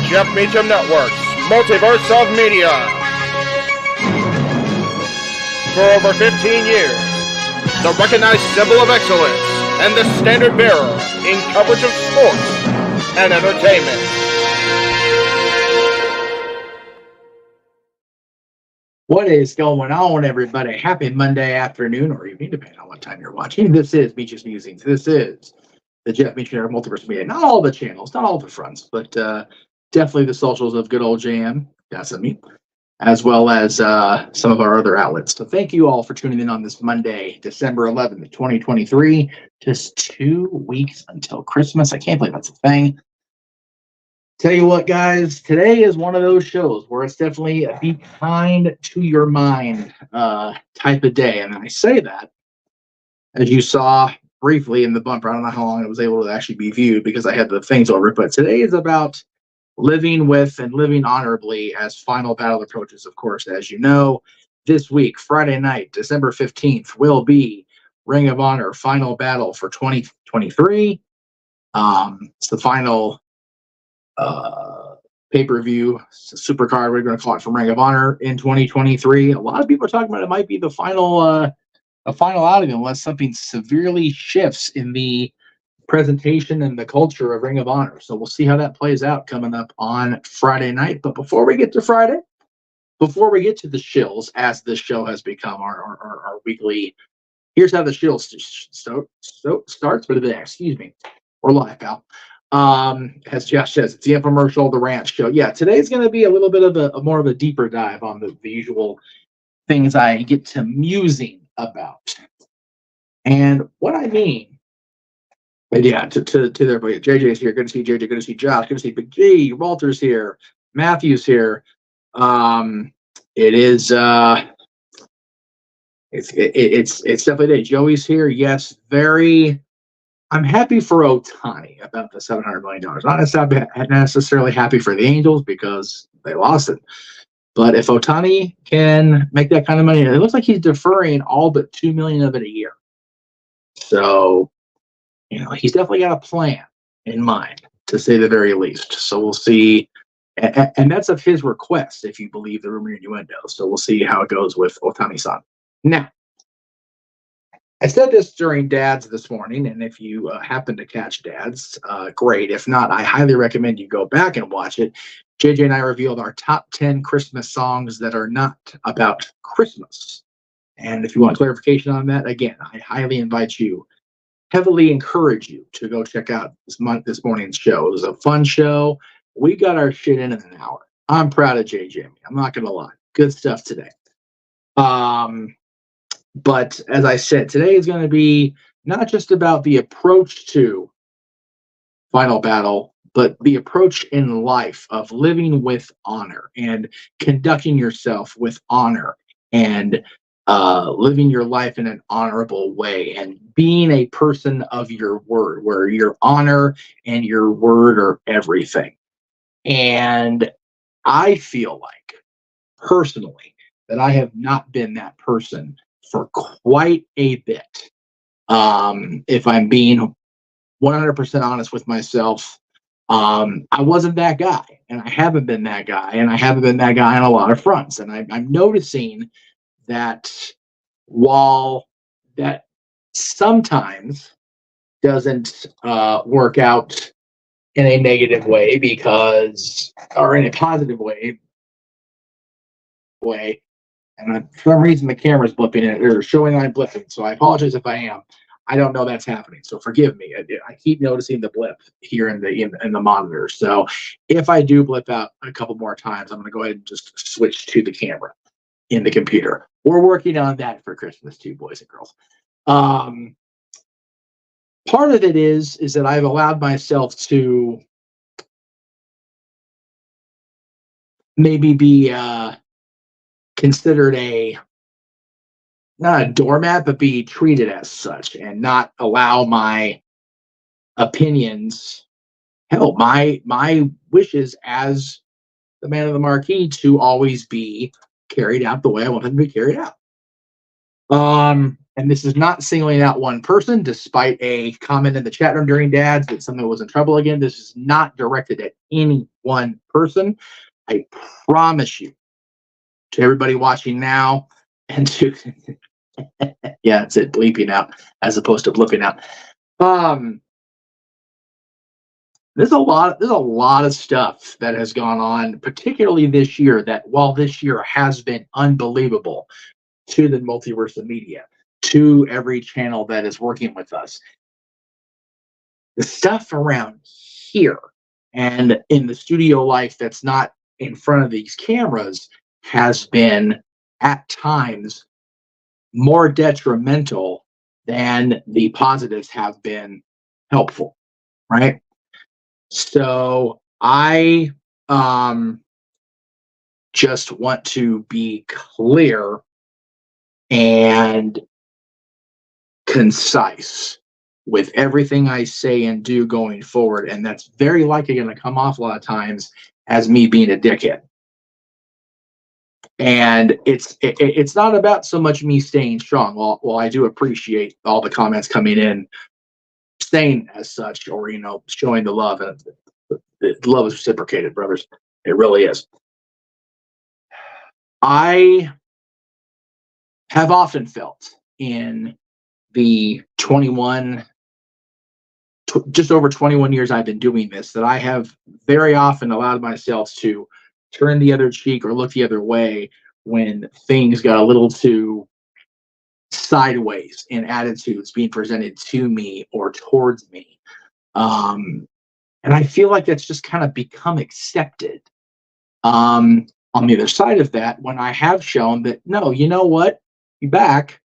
Jeff Meacham Network's Multiverse of Media. For over 15 years, the recognized symbol of excellence and the standard bearer in coverage of sports and entertainment. What is going on, everybody? Happy Monday afternoon or evening, depending on what time you're watching. This is Meach's Musings. This is the Jeff Meach Network Multiverse Media. Not all the channels, not all the fronts, but definitely the socials of good old JM, that's me, as well as some of our other outlets. So thank you all for tuning in on this Monday, December 11th, 2023. Just 2 weeks until Christmas. I can't believe that's a thing. Tell you what, guys, today is one of those shows where it's definitely a be kind to your mind type of day. And I say that, as you saw briefly in the bumper. I don't know how long it was able to actually be viewed because I had the things over it. But today is about living with and living honorably as Final Battle approaches. Of course, as you know, this week, Friday night, December 15th, will be Ring of Honor Final Battle for 2023. It's the final pay-per-view supercard, we're going to call it, from Ring of Honor in 2023. A lot of people are talking about it might be the final outing unless something severely shifts in the presentation and the culture of Ring of Honor. So we'll see how that plays out coming up on Friday night. But before we get to Friday, before we get to the shills, as this show has become our weekly, here's how the shills starts for today. Excuse me. We're live, pal. As Josh says, it's the infomercial, the ranch show. Yeah, today's going to be a little bit of a more of a deeper dive on the usual things I get to musing about. And what I mean, but yeah, to everybody, JJ's here. Good to see JJ. Good to see Josh. Good to see Big G. Walter's here. Matthew's here. It is it's definitely Joey's here. Yes, very. I'm happy for Ohtani about the $700 million. Not necessarily happy for the Angels because they lost it. But if Ohtani can make that kind of money, it looks like he's deferring all but $2 million of it a year. So, he's definitely got a plan in mind, to say the very least. So we'll see. And that's of his request, if you believe the rumor innuendo. So we'll see how it goes with Ohtani-san. Now, I said this during Dads this morning, and if you happen to catch Dads, great. If not, I highly recommend you go back and watch it. JJ and I revealed our top 10 Christmas songs that are not about Christmas. And if you want clarification on that, again, I highly heavily encourage you to go check out this morning's show. It was a fun show. We got our shit in an hour. I'm proud of JJ. I'm not going to lie. Good stuff today. But as I said, today is going to be not just about the approach to Final Battle, but the approach in life of living with honor and conducting yourself with honor and living your life in an honorable way and being a person of your word, where your honor and your word are everything. And I feel like, personally, that I have not been that person for quite a bit. If I'm being 100% honest with myself, I wasn't that guy, and I haven't been that guy, and I haven't been that guy on a lot of fronts. And I'm noticing that while that sometimes doesn't work out in a negative way or in a positive way, and for some reason the camera's blipping and or showing I'm blipping, so I apologize if I am. I don't know that's happening, so forgive me. I keep noticing the blip here in the monitor. So if I do blip out a couple more times, I'm going to go ahead and just switch to the camera in the computer. We're working on that for Christmas too, boys and girls. Part of it is that I've allowed myself to maybe be considered not a doormat, but be treated as such, and not allow my opinions, hell, my wishes as the man of the marquee to always be carried out the way I want them to be carried out. And and this is not singling out one person, despite a comment in the chat room during dads that something was in trouble again. This is not directed at any one person. I promise you, to everybody watching now, and to yeah, it's it bleeping out as opposed to blipping out. There's a lot of stuff that has gone on, particularly this year, that while this year has been unbelievable to the multiverse of media, to every channel that is working with us, the stuff around here and in the studio life that's not in front of these cameras has been at times more detrimental than the positives have been helpful, right? So I just want to be clear and concise with everything I say and do going forward, and that's very likely going to come off a lot of times as me being a dickhead. And it's not about so much me staying strong. While I do appreciate all the comments coming in saying as such, or showing the love, and the love is reciprocated, brothers. It really is. I have often felt in the just over 21 years I've been doing this, that I have very often allowed myself to turn the other cheek or look the other way when things got a little too sideways in attitudes being presented to me or towards me. And I feel like that's just kind of become accepted. On the other side of that, when I have shown that, no, you know what? You back.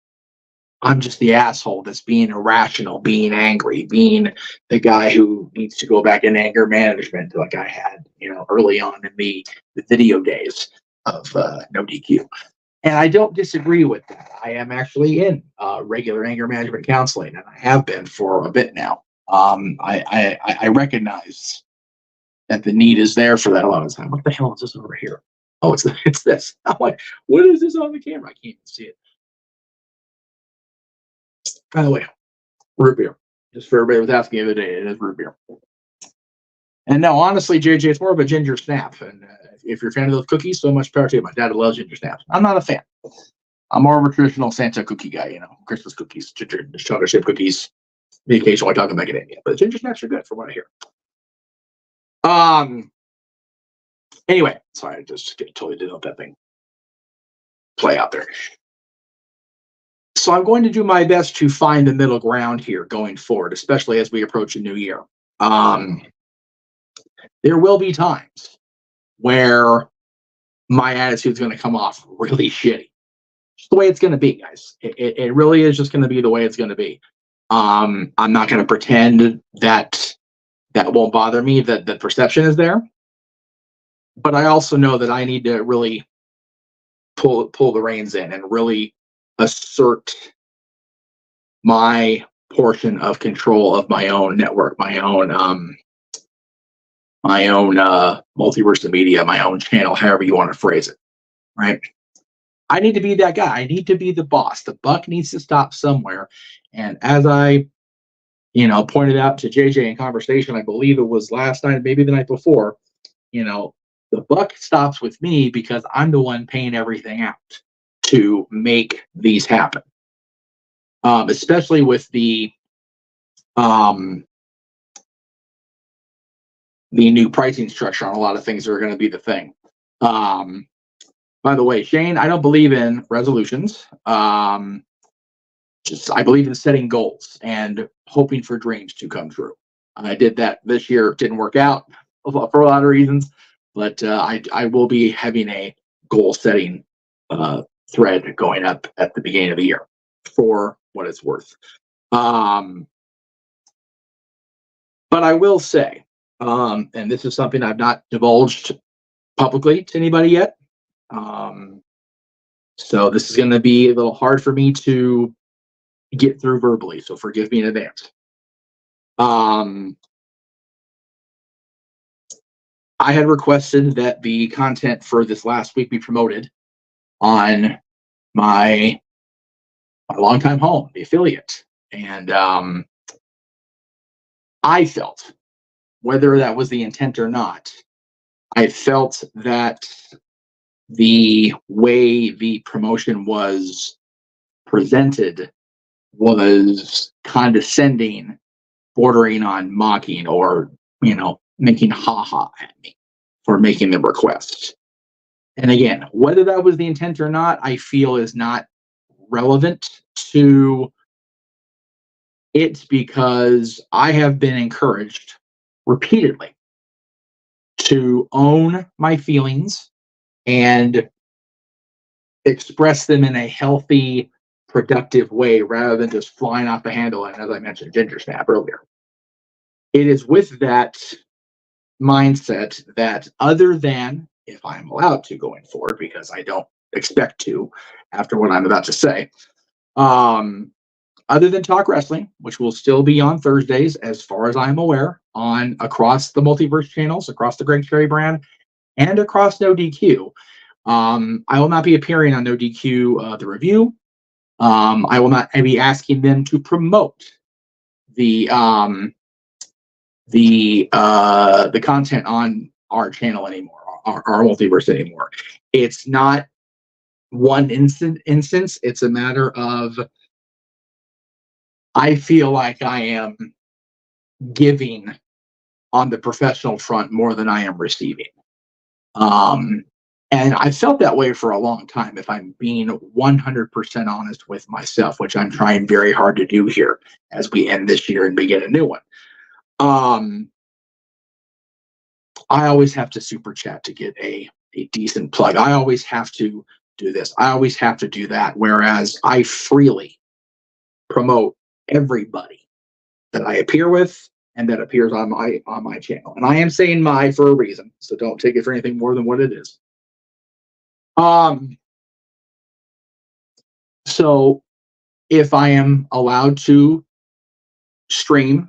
I'm just the asshole that's being irrational, being angry, being the guy who needs to go back in anger management like I had, early on in the video days of No DQ. And I don't disagree with that. I am actually in regular anger management counseling, and I have been for a bit now. I recognize that the need is there for that a lot of the time. What the hell is this over here? Oh, it's this. I'm like, what is this on the camera? I can't even see it. By the way, root beer. Just for everybody that was asking the other day, it is root beer. And no, honestly, JJ, it's more of a ginger snap. And if you're a fan of those cookies, so much power to you. My dad loves ginger snaps. I'm not a fan. I'm more of a traditional Santa cookie guy, Christmas cookies, ginger, chocolate chip cookies. The occasional talking macadamia, but ginger snaps are good from what I hear. Anyway, sorry, I just totally didn't let that thing play out there. So I'm going to do my best to find the middle ground here going forward, especially as we approach a new year. There will be times where my attitude is going to come off really shitty. Just the way it's going to be, guys. It really is just going to be the way it's going to be. I'm not going to pretend that won't bother me, that the perception is there. But I also know that I need to really pull the reins in and really assert my portion of control of my own network, my own multiverse of media, my own channel, however you want to phrase it, right? I need to be that guy. I need to be the boss. The buck needs to stop somewhere. And as I, pointed out to JJ in conversation, I believe it was last night, maybe the night before, the buck stops with me because I'm the one paying everything out to make these happen. Especially with the new pricing structure on a lot of things that are going to be the thing. By the way, Shane, I don't believe in resolutions. I believe in setting goals and hoping for dreams to come true. I did that this year. It didn't work out for a lot of reasons, but I will be having a goal setting thread going up at the beginning of the year for what it's worth. But I will say, and this is something I've not divulged publicly to anybody yet. So this is going to be a little hard for me to get through verbally, so forgive me in advance. I had requested that the content for this last week be promoted on my my longtime home, the affiliate. And I felt, whether that was the intent or not, I felt that the way the promotion was presented was condescending, bordering on mocking, or, making haha at me for making the request. And again, whether that was the intent or not, I feel is not relevant to it, because I have been encouraged repeatedly to own my feelings and express them in a healthy, productive way rather than just flying off the handle. And as I mentioned, ginger snap earlier. It is with that mindset that, other than, if I'm allowed to going forward, because I don't expect to after what I'm about to say, other than Talk Wrestling, which will still be on Thursdays, as far as I'm aware, on across the multiverse channels, across the Greg Cherry brand, and across No DQ. I will not be appearing on No DQ, the review. I will not be asking them to promote the content on our channel anymore, our multiverse anymore. It's not one instance. It's a matter of, I feel like I am giving on the professional front more than I am receiving. And I felt that way for a long time, if I'm being 100% honest with myself, which I'm trying very hard to do here as we end this year and begin a new one. I always have to super chat to get a decent plug. I always have to do this. I always have to do that. Whereas I freely promote everybody that I appear with and that appears on my channel. And I am saying my for a reason, so don't take it for anything more than what it is. So if I am allowed to stream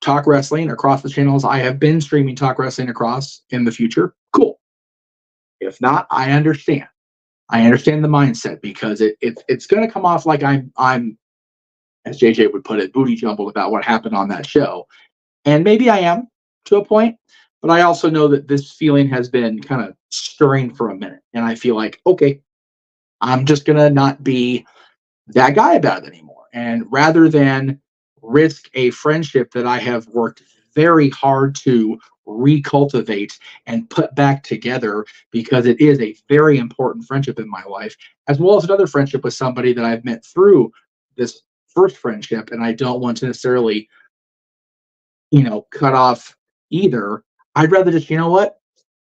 Talk Wrestling across the channels I have been streaming Talk Wrestling across in the future, cool. If not, I understand. I understand the mindset, because it's going to come off like I'm, as JJ would put it, booty jumbled about what happened on that show. And maybe I am, to a point, but I also know that this feeling has been kind of stirring for a minute. And I feel like, okay, I'm just going to not be that guy about it anymore. And rather than risk a friendship that I have worked very hard to recultivate and put back together, because it is a very important friendship in my life, as well as another friendship with somebody that I've met through this first friendship, and I don't want to necessarily, cut off either. I'd rather just,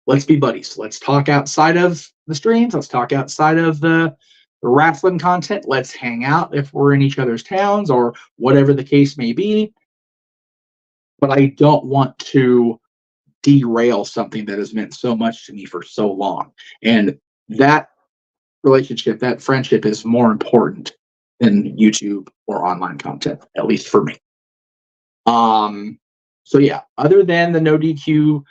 let's be buddies. Let's talk outside of the streams. Let's talk outside of the wrestling content. Let's hang out if we're in each other's towns or whatever the case may be. But I don't want to derail something that has meant so much to me for so long. And that relationship, that friendship, is more important than YouTube or online content, at least for me. So yeah, other than the No DQ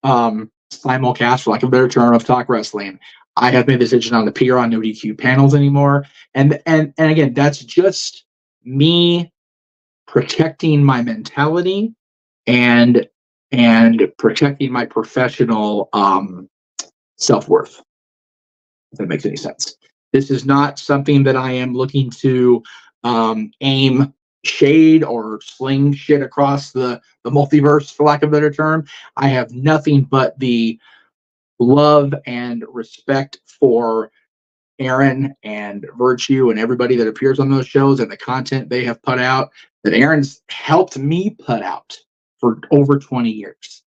simulcast, for lack of a better term, of Talk Wrestling, I have made the decision not to appear on No DQ panels anymore. And again, that's just me protecting my mentality and protecting my professional self-worth, if that makes any sense. This is not something that I am looking to aim shade or sling shit across the multiverse, for lack of a better term. I have nothing but the love and respect for Aaron and Virtue and everybody that appears on those shows and the content they have put out, that Aaron's helped me put out for over 20 years.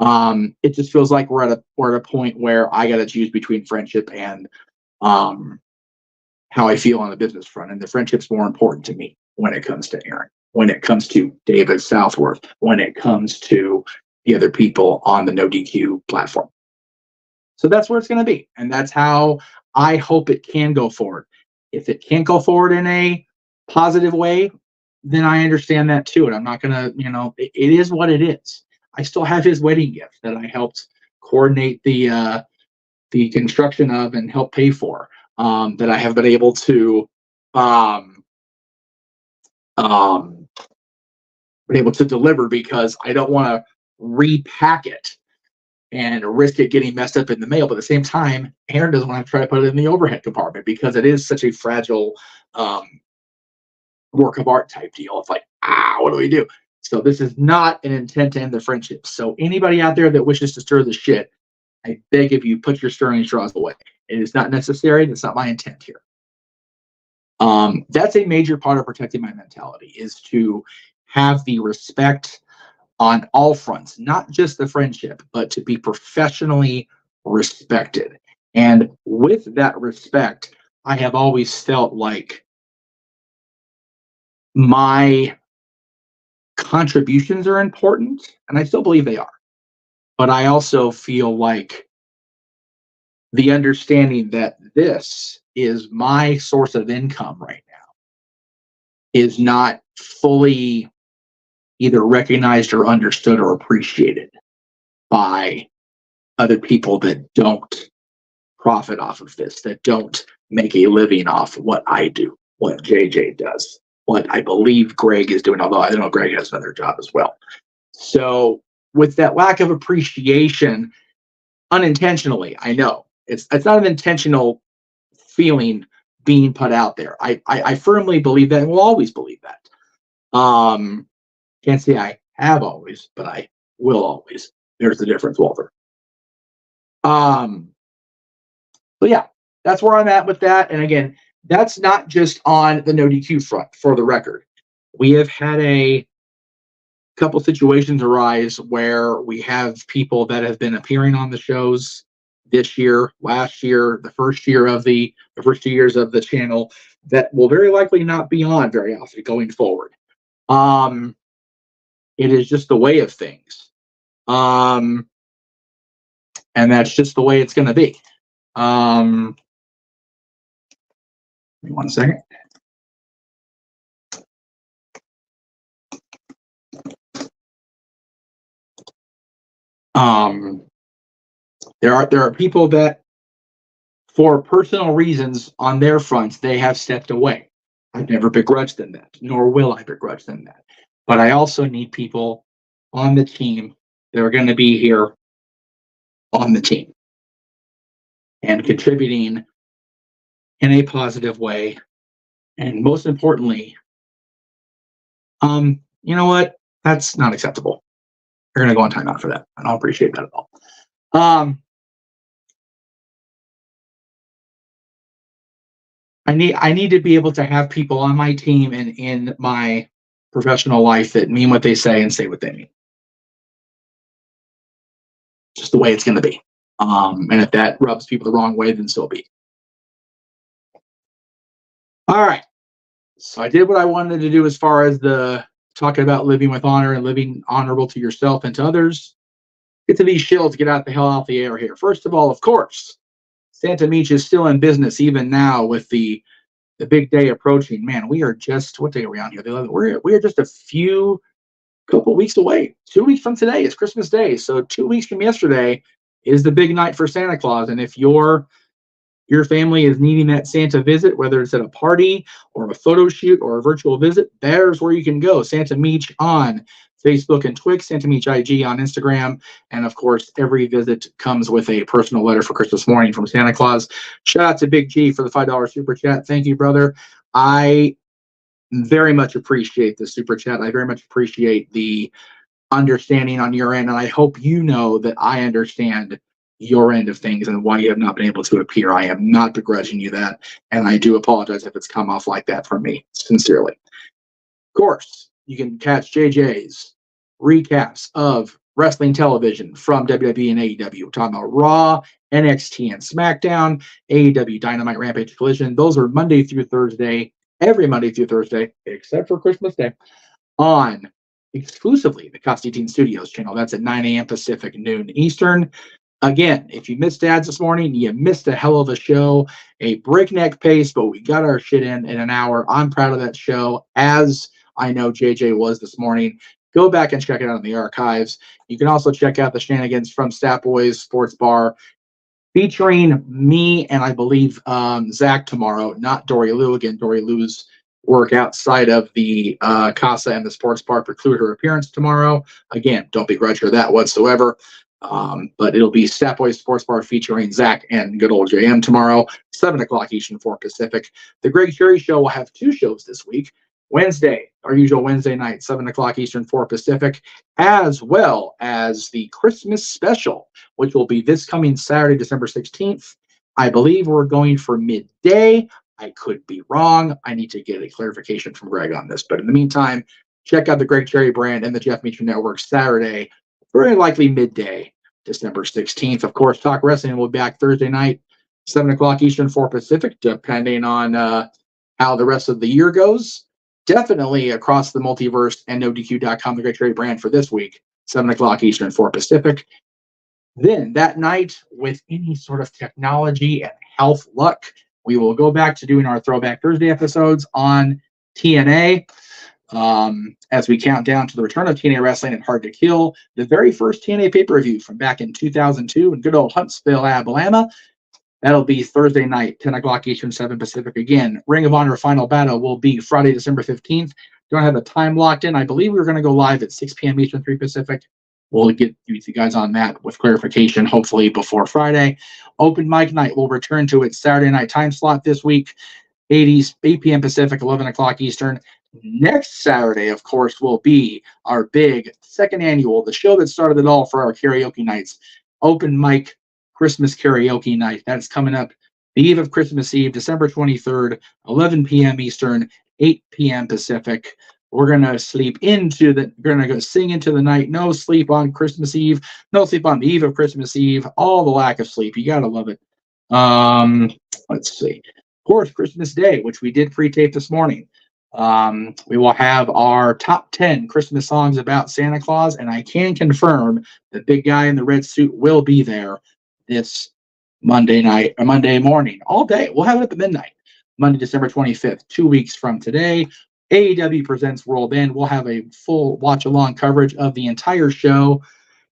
It just feels like we're at a point where I got to choose between friendship and how I feel on the business front. And the friendship's more important to me when it comes to Aaron, when it comes to David Southworth, when it comes to the other people on the No DQ platform. So that's where it's going to be. And that's how I hope it can go forward. If it can't go forward in a positive way, then I understand that too. And I'm not going to, it is what it is. I still have his wedding gift that I helped coordinate the construction of and help pay for, that I have been able to been able to deliver because I don't want to repack it and risk it getting messed up in the mail. But at the same time, Aaron doesn't want to try to put it in the overhead compartment because it is such a fragile work of art type deal. It's like, what do we do? So this is not an intent to end the friendship. So anybody out there that wishes to stir the shit, I beg of you, put your stirring straws away. It is not necessary. That's not my intent here. That's a major part of protecting my mentality, is to have the respect on all fronts, not just the friendship, but to be professionally respected. And with that respect, I have always felt like my contributions are important, and I still believe they are. But I also feel like the understanding that this is my source of income right now is not fully either recognized or understood or appreciated by other people that don't profit off of this, that don't make a living off what I do, what JJ does, what I believe Greg is doing, although I don't know Greg has another job as well. So with that lack of appreciation, unintentionally, I know it's not an intentional feeling being put out there. I firmly believe that and will always believe that. Can't say I have always, but I will always. There's the difference, Walter. But yeah, that's where I'm at with that. And again, that's not just on the no DQ front, for the record. We have had a couple situations arise where we have people that have been appearing on the shows this year, last year, the first 2 years of the channel, that will very likely not be on very often going forward. It is just the way of things. And that's just the way it's going to be. Give me 1 second. There are people that, for personal reasons on their fronts, they have stepped away. I've never begrudged them that, nor will I begrudge them that. But I also need people on the team that are going to be here on the team and contributing in a positive way. And most importantly, you know what? That's not acceptable. You're going to go on timeout for that. I don't appreciate that at all. I need to be able to have people on my team and in my professional life that mean what they say and say what they mean. Just the way it's going to be. And if that rubs people the wrong way, then so be. All right. So I did what I wanted to do as far as the talking about living with honor and living honorable to yourself and to others. Get to these shills, get out the hell out the air here. First of all, of course, Santa Meach is still in business even now with the big day approaching. Man, we are just, what day are we on here? We are just couple weeks away. 2 weeks from today is Christmas Day. So 2 weeks from yesterday is the big night for Santa Claus. And if your family is needing that Santa visit, whether it's at a party or a photo shoot or a virtual visit, there's where you can go. Santa Meach on Facebook and Twix, Santa Meach IG on Instagram. And of course, every visit comes with a personal letter for Christmas morning from Santa Claus. Shout out to Big G for the $5 super chat. Thank you, brother. I very much appreciate the super chat. I very much appreciate the understanding on your end. And I hope you know that I understand your end of things and why you have not been able to appear. I am not begrudging you that. And I do apologize if it's come off like that from me, sincerely. Of course, you can catch JJ's recaps of wrestling television from WWE and AEW. We're talking about Raw, NXT, and SmackDown, AEW, Dynamite, Rampage, Collision. Those are Monday through Thursday, every Monday through Thursday, except for Christmas Day, on exclusively the Constantine Studios channel. That's at 9 a.m. Pacific, noon Eastern. Again, if you missed ads this morning, you missed a hell of a show, a breakneck pace, but we got our shit in an hour. I'm proud of that show, as I know JJ was this morning. Go back and check it out in the archives. You can also check out the shenanigans from Stat Boys Sports Bar, featuring me and I believe Zach tomorrow, not Dory Lou. Again, Dory Lou's work outside of the Casa and the Sports Bar preclude her appearance tomorrow. Again, don't begrudge her that whatsoever. But it'll be Stat Boy Sports Bar featuring Zach and good old JM tomorrow, 7 o'clock Eastern, 4 Pacific. The Greg Cherry Show will have 2 shows this week. Wednesday, our usual Wednesday night, 7 o'clock Eastern, 4 Pacific, as well as the Christmas special, which will be this coming Saturday, December 16th. I believe we're going for midday. I could be wrong. I need to get a clarification from Greg on this. But in the meantime, check out the Greg Cherry brand and the Jeff Meach Network Saturday, very likely midday, December 16th. Of course, Talk Wrestling will be back Thursday night, 7 o'clock Eastern, 4 Pacific, depending on how the rest of the year goes. Definitely across the multiverse and NoDQ.com, the Greg Cherry brand for this week, 7 o'clock Eastern, 4 Pacific. Then that night, with any sort of technology and health luck, we will go back to doing our Throwback Thursday episodes on TNA as we count down to the return of TNA Wrestling and Hard to Kill, the very first TNA pay-per-view from back in 2002 in good old Huntsville, Alabama. That'll be Thursday night, 10 o'clock Eastern, 7 Pacific. Again, Ring of Honor Final Battle will be Friday, December 15th. Don't have the time locked in. I believe we're going to go live at 6 p.m. Eastern, 3 Pacific. We'll get you guys on that with clarification, hopefully before Friday. Open mic night will return to its Saturday night time slot this week, 8 p.m. Pacific, 11 o'clock Eastern. Next Saturday, of course, will be our big second annual, the show that started it all for our karaoke nights, open mic Christmas karaoke night. That's coming up the eve of Christmas Eve, December 23rd, 11 p.m. Eastern, 8 p.m. Pacific. We're going to go sing into the night. No sleep on Christmas Eve. No sleep on the eve of Christmas Eve. All the lack of sleep. You got to love it. Let's see. Of course, Christmas Day, which we did pre-tape this morning. We will have our top 10 Christmas songs about Santa Claus, and I can confirm the big guy in the red suit will be there this Monday night or Monday morning, all day. We'll have it up at midnight, Monday, December 25th, 2 weeks from today. AEW presents World End. We'll have a full watch-along coverage of the entire show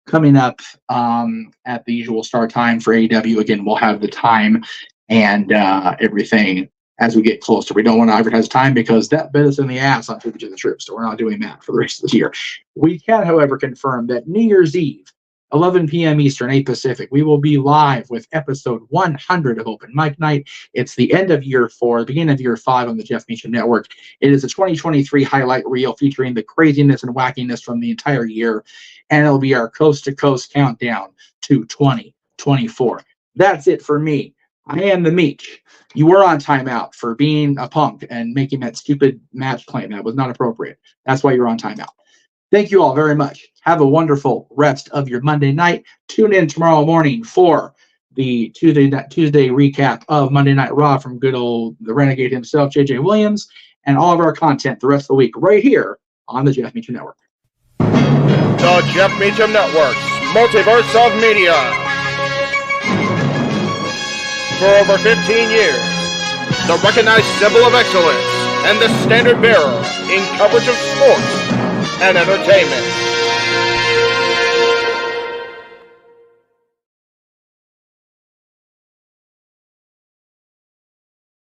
coming up at the usual start time for AEW. Again, we'll have the time and everything as we get closer. We don't want to advertise time because that bit us in the ass on Tribute to the Troops, so we're not doing that for the rest of the year. We can, however, confirm that New Year's Eve, 11 p.m. Eastern, 8 Pacific, we will be live with episode 100 of Open Mic Night. It's the end of year 4, the beginning of year 5 on the Jeff Meach Network. It is a 2023 highlight reel featuring the craziness and wackiness from the entire year, and it'll be our coast-to-coast countdown to 2024. That's it for me. I am the Meach. You were on timeout for being a punk and making that stupid match claim. That was not appropriate. That's why you're on timeout. Thank you all very much. Have a wonderful rest of your Monday night. Tune in tomorrow morning for the Tuesday recap of Monday Night Raw from good old the Renegade himself, JJ Williams, and all of our content the rest of the week right here on the Jeff Meacham Network. The Jeff Meacham Network's Multiverse of Media. For over 15 years, the recognized symbol of excellence and the standard bearer in coverage of sports and entertainment.